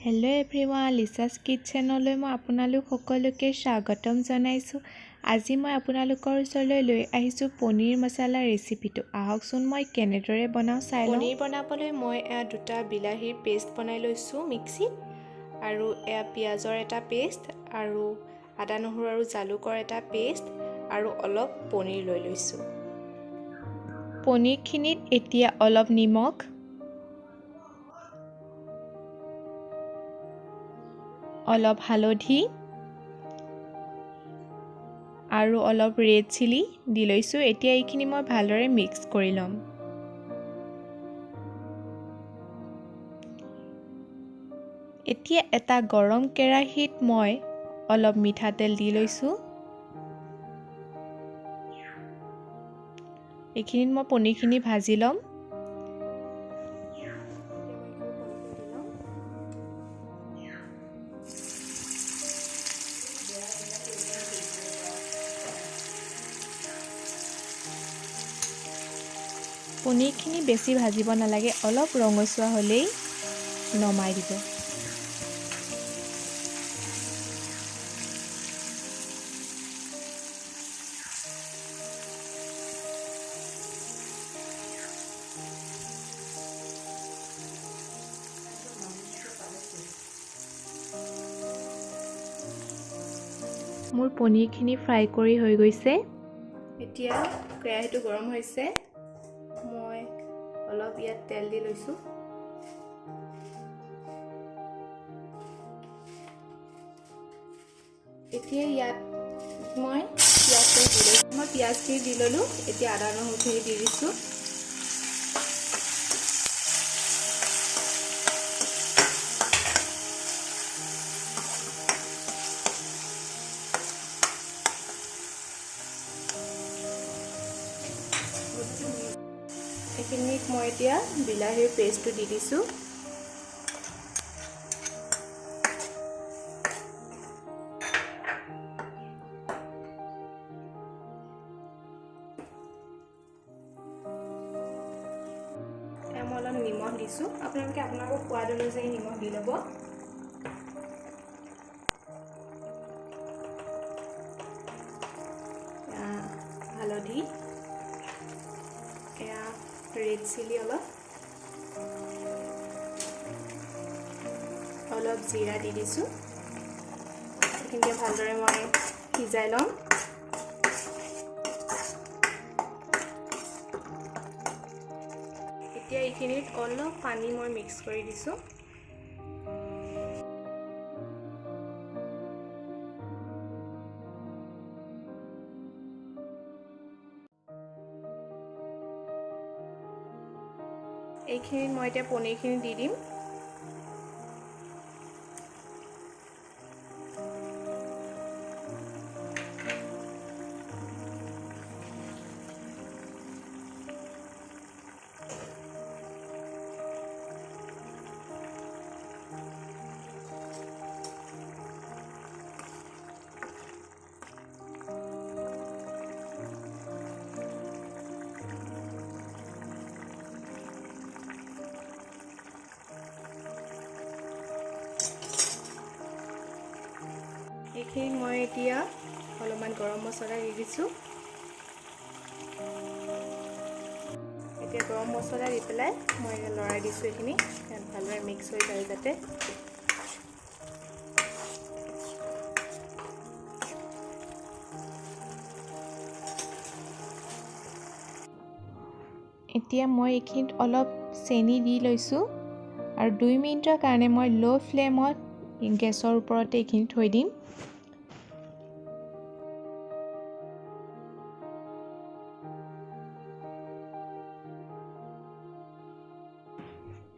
Hello' everyone, লিচাছ কিটচেনলৈ মই আপোনালোক সকলোকে স্বাগতম জনাইছোঁ। আজি মই আপোনালোকৰ ওচৰলৈ লৈ আহিছোঁ পনীৰ মছলা ৰেচিপিটো। আহকচোন মই কেনেদৰে বনাওঁ চাই লওঁ। পনীৰ বনাবলৈ মই দুটা বিলাহীৰ পেষ্ট বনাই লৈছোঁ মিক্সিত, আৰু পিঁয়াজৰ এটা পেষ্ট, আৰু আদা নহৰু আৰু জালুকৰ এটা পেষ্ট, আৰু অলপ পনীৰ লৈ লৈছোঁ। পনীৰখিনিত এতিয়া অলপ নিমখ, অলপ হালধি আৰু অলপ ৰেড চিলি দি লৈছোঁ। এতিয়া এইখিনি মই ভালদৰে মিক্স কৰি ল'ম। এতিয়া এটা গৰম কেৰাহীত মই অলপ মিঠাতেল দি লৈছোঁ। এইখিনিত মই পনীৰখিনি ভাজি ল'ম। পনীৰখিনি বেছি ভাজিব নালাগে, অলপ ৰঙচুৱা হ'লেই নমাই দিব। মোৰ পনীৰখিনি ফ্ৰাই কৰি হৈ গৈছে। এতিয়া কেৰাহীটো গৰম হৈছে, মই অলপ ইয়াত তেল দি লৈছোঁ। এতিয়া ইয়াত মই পিঁয়াজখিনি দি লৈছোঁ। মই পিঁয়াজখিনি দি ল'লোঁ। এতিয়া আদা নহৰুখিনি দি দিছোঁ। এইখিনিত মই এতিয়া বিলাহীৰ পেষ্টটো দি দিছোঁ। মই অলপ নিমখ দিছোঁ, আপোনালোকে আপোনালোকৰ সোৱাদ অনুযায়ী নিমখ দি ল'ব। হালধি, এয়া ৰেড চিলি অলপ জিৰা দি দিছোঁ। এইখিনি ভালদৰে মই সিজাই ল'ম। এতিয়া এইখিনিত অলপ পানী মই মিক্স কৰি দিছোঁ। এইখিনিত মই এতিয়া পনীৰখিনি দি দিম। এইখিনি মই এতিয়া অলপমান গৰম মছলা দি দিছোঁ। এতিয়া গৰম মছলা দি পেলাই মই লৰাই দিছোঁ। এইখিনি ভালদৰে মিক্স হৈ যায় যাতে। এতিয়া মই এইখিনিত অলপ চেনি দি লৈছোঁ, আৰু 2 মিনিটৰ কাৰণে মই ল' ফ্লেমত গেছৰ ওপৰতে এইখিনি থৈ দিম।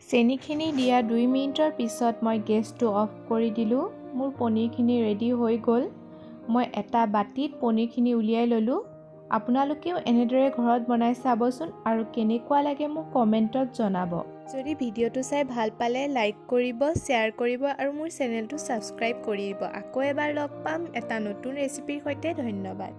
চেনিখিনি দিয়া 2 মিনিটৰ পিছত মই গেছটো অফ কৰি দিলোঁ। মোৰ পনীৰখিনি ৰেডি হৈ গ'ল। মই এটা বাতিত পনীৰখিনি উলিয়াই ল'লোঁ। আপোনালোকেও এনেদৰে ঘৰত বনাই চাবচোন, আৰু কেনেকুৱা লাগে মোক কমেণ্টত জনাব। যদি ভিডিঅ'টো চাই ভাল পালে লাইক কৰিব, শ্বেয়াৰ কৰিব, আৰু মোৰ চেনেলটো ছাবস্ক্ৰাইব কৰি দিব। আকৌ এবাৰ লগ পাম এটা নতুন ৰেচিপিৰ সৈতে। ধন্যবাদ।